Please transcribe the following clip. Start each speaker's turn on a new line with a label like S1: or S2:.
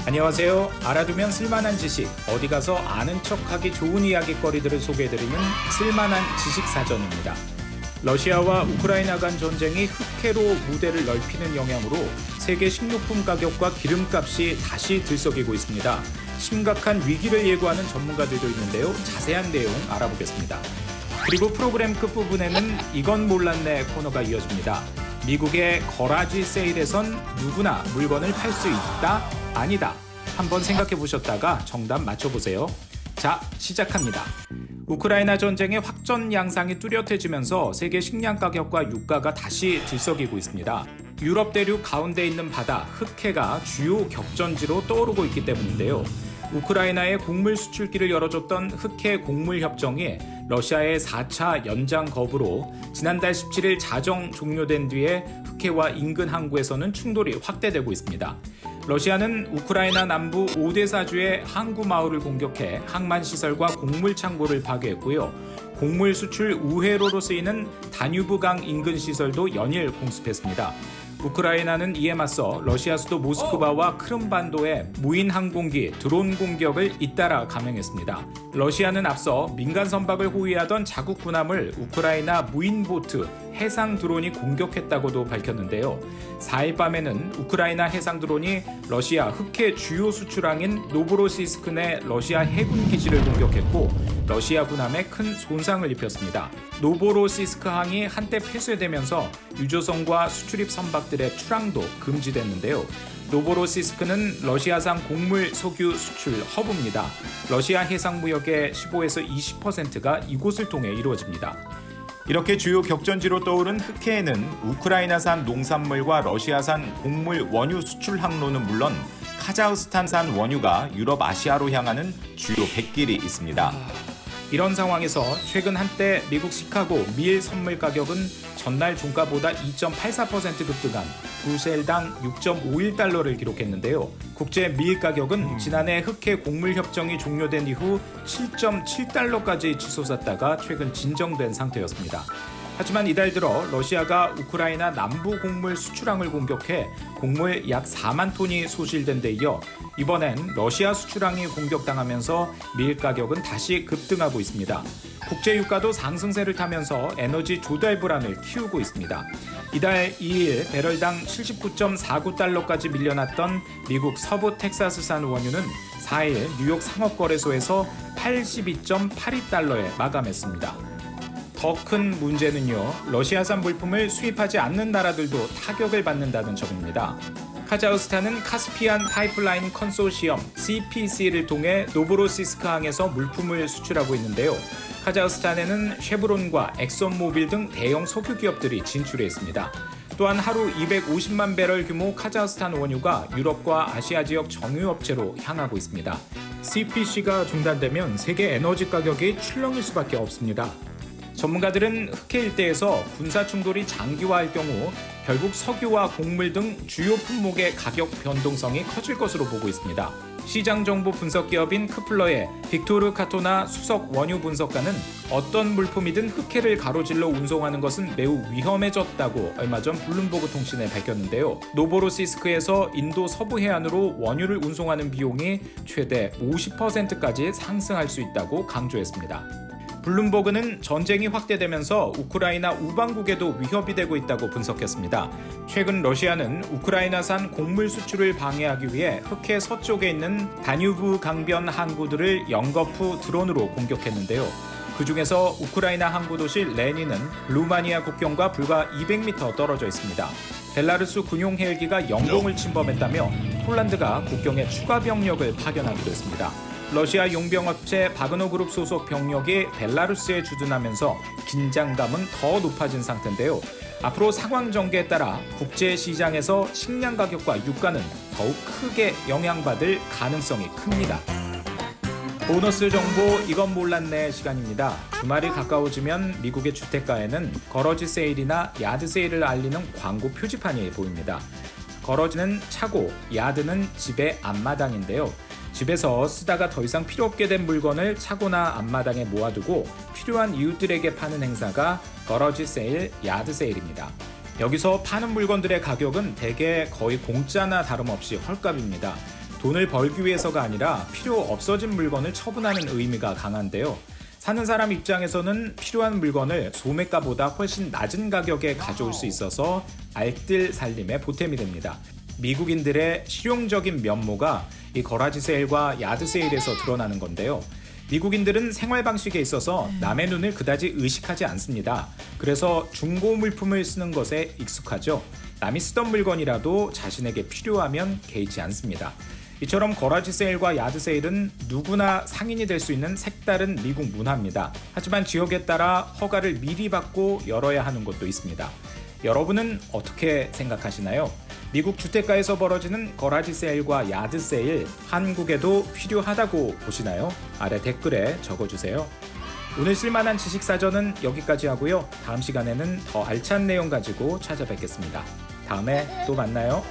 S1: 안녕하세요. 알아두면 쓸만한 지식, 어디 가서 아는 척하기 좋은 이야기거리들을 소개해드리는 쓸만한 지식사전입니다. 러시아와 우크라이나 간 전쟁이 흑해로 무대를 넓히는 영향으로 세계 식료품 가격과 기름값이 다시 들썩이고 있습니다. 심각한 위기를 예고하는 전문가들도 있는데요. 자세한 내용 알아보겠습니다. 그리고 프로그램 끝부분에는 이건 몰랐네 코너가 이어집니다. 미국의 거라지 세일에선 누구나 물건을 팔 수 있다? 아니다. 한번 생각해 보셨다가 정답 맞춰보세요. 자, 시작합니다. 우크라이나 전쟁의 확전 양상이 뚜렷해지면서 세계 식량 가격과 유가가 다시 들썩이고 있습니다. 유럽 대륙 가운데 있는 바다 흑해가 주요 격전지로 떠오르고 있기 때문인데요. 우크라이나의 곡물 수출기를 열어줬던 흑해 곡물 협정이 러시아의 4차 연장 거부로 지난달 17일 자정 종료된 뒤에 흑해와 인근 항구에서는 충돌이 확대되고 있습니다. 러시아는 우크라이나 남부 오데사주의 항구 마을을 공격해 항만 시설과 곡물 창고를 파괴했고요. 곡물 수출 우회로로 쓰이는 다뉴브강 인근 시설도 연일 공습했습니다. 우크라이나는 이에 맞서 러시아 수도 모스크바와 크림반도에 무인 항공기 드론 공격을 잇따라 감행했습니다. 러시아는 앞서 민간 선박을 호위하던 자국 군함을 우크라이나 무인 보트 해상 드론이 공격했다고도 밝혔는데요. 4일 밤에는 우크라이나 해상 드론이 러시아 흑해 주요 수출항인 노브로시스크 내 러시아 해군 기지를 공격했고 러시아 군함에 큰 손상을 입혔습니다. 노보로시스크 항이 한때 폐쇄되면서 유조선과 수출입 선박들의 출항도 금지됐는데요. 노보로시스크는 러시아산 곡물 석유 수출 허브입니다. 러시아 해상 무역의 15에서 20%가 이곳을 통해 이루어집니다. 이렇게 주요 격전지로 떠오른 흑해에는 우크라이나산 농산물과 러시아산 곡물 원유 수출 항로는 물론 카자흐스탄산 원유가 유럽 아시아로 향하는 주요 백길이 있습니다. 이런 상황에서 최근 한때 미국 시카고 밀 선물 가격은 전날 종가보다 2.84% 급등한 부셀당 6.51달러를 기록했는데요. 국제 밀 가격은 지난해 흑해 곡물 협정이 종료된 이후 7.7달러까지 치솟았다가 최근 진정된 상태였습니다. 하지만 이달 들어 러시아가 우크라이나 남부 곡물 수출항을 공격해 곡물 약 4만 톤이 소실된 데 이어 이번엔 러시아 수출항이 공격당하면서 밀 가격은 다시 급등하고 있습니다. 국제 유가도 상승세를 타면서 에너지 조달 불안을 키우고 있습니다. 이달 2일 배럴당 79.49달러까지 밀려났던 미국 서부 텍사스산 원유는 4일 뉴욕 상업거래소에서 82.82달러에 마감했습니다. 더 큰 문제는요, 러시아산 물품을 수입하지 않는 나라들도 타격을 받는다는 점입니다. 카자흐스탄은 카스피안 파이프라인 컨소시엄 CPC를 통해 노브로시스크 항에서 물품을 수출하고 있는데요. 카자흐스탄에는 쉐브론과 엑손모빌 등 대형 석유 기업들이 진출해 있습니다. 또한 하루 250만 배럴 규모 카자흐스탄 원유가 유럽과 아시아 지역 정유업체로 향하고 있습니다. CPC가 중단되면 세계 에너지 가격이 출렁일 수밖에 없습니다. 전문가들은 흑해 일대에서 군사 충돌이 장기화할 경우 결국 석유와 곡물 등 주요 품목의 가격 변동성이 커질 것으로 보고 있습니다. 시장정보 분석 기업인 크플러의 빅토르 카토나 수석 원유 분석가는 어떤 물품이든 흑해를 가로질러 운송하는 것은 매우 위험해졌다고 얼마 전 블룸버그 통신에 밝혔는데요. 노보로시스크에서 인도 서부 해안으로 원유를 운송하는 비용이 최대 50%까지 상승할 수 있다고 강조했습니다. 블룸버그는 전쟁이 확대되면서 우크라이나 우방국에도 위협이 되고 있다고 분석했습니다. 최근 러시아는 우크라이나산 곡물 수출을 방해하기 위해 흑해 서쪽에 있는 다뉴브 강변 항구들을 영거푸 드론으로 공격했는데요. 그중에서 우크라이나 항구 도시 레니는 루마니아 국경과 불과 200m 떨어져 있습니다. 벨라루스 군용 헬기가 영공을 침범했다며 폴란드가 국경에 추가 병력을 파견하기로 했습니다. 러시아 용병업체 바그너 그룹 소속 병력이 벨라루스에 주둔하면서 긴장감은 더 높아진 상태인데요. 앞으로 상황 전개에 따라 국제 시장에서 식량 가격과 유가는 더욱 크게 영향받을 가능성이 큽니다. 보너스 정보 이건 몰랐네 시간입니다. 주말이 가까워지면 미국의 주택가에는 거러지 세일이나 야드 세일을 알리는 광고 표지판이 보입니다. 거러지는 차고, 야드는 집의 앞마당인데요. 집에서 쓰다가 더 이상 필요 없게 된 물건을 차고나 앞마당에 모아두고 필요한 이웃들에게 파는 행사가 거러지 세일, 야드 세일입니다. 여기서 파는 물건들의 가격은 대개 거의 공짜나 다름없이 헐값입니다. 돈을 벌기 위해서가 아니라 필요 없어진 물건을 처분하는 의미가 강한데요. 사는 사람 입장에서는 필요한 물건을 소매가보다 훨씬 낮은 가격에 가져올 수 있어서 알뜰 살림의 보탬이 됩니다. 미국인들의 실용적인 면모가 이 거라지 세일과 야드 세일에서 드러나는 건데요. 미국인들은 생활 방식에 있어서 남의 눈을 그다지 의식하지 않습니다. 그래서 중고 물품을 쓰는 것에 익숙하죠. 남이 쓰던 물건이라도 자신에게 필요하면 개의치 않습니다. 이처럼 거라지 세일과 야드 세일은 누구나 상인이 될 수 있는 색다른 미국 문화입니다. 하지만 지역에 따라 허가를 미리 받고 열어야 하는 곳도 있습니다. 여러분은 어떻게 생각하시나요? 미국 주택가에서 벌어지는 거라지 세일과 야드 세일, 한국에도 필요하다고 보시나요? 아래 댓글에 적어주세요. 오늘 쓸만한 지식사전은 여기까지 하고요. 다음 시간에는 더 알찬 내용 가지고 찾아뵙겠습니다. 다음에 또 만나요.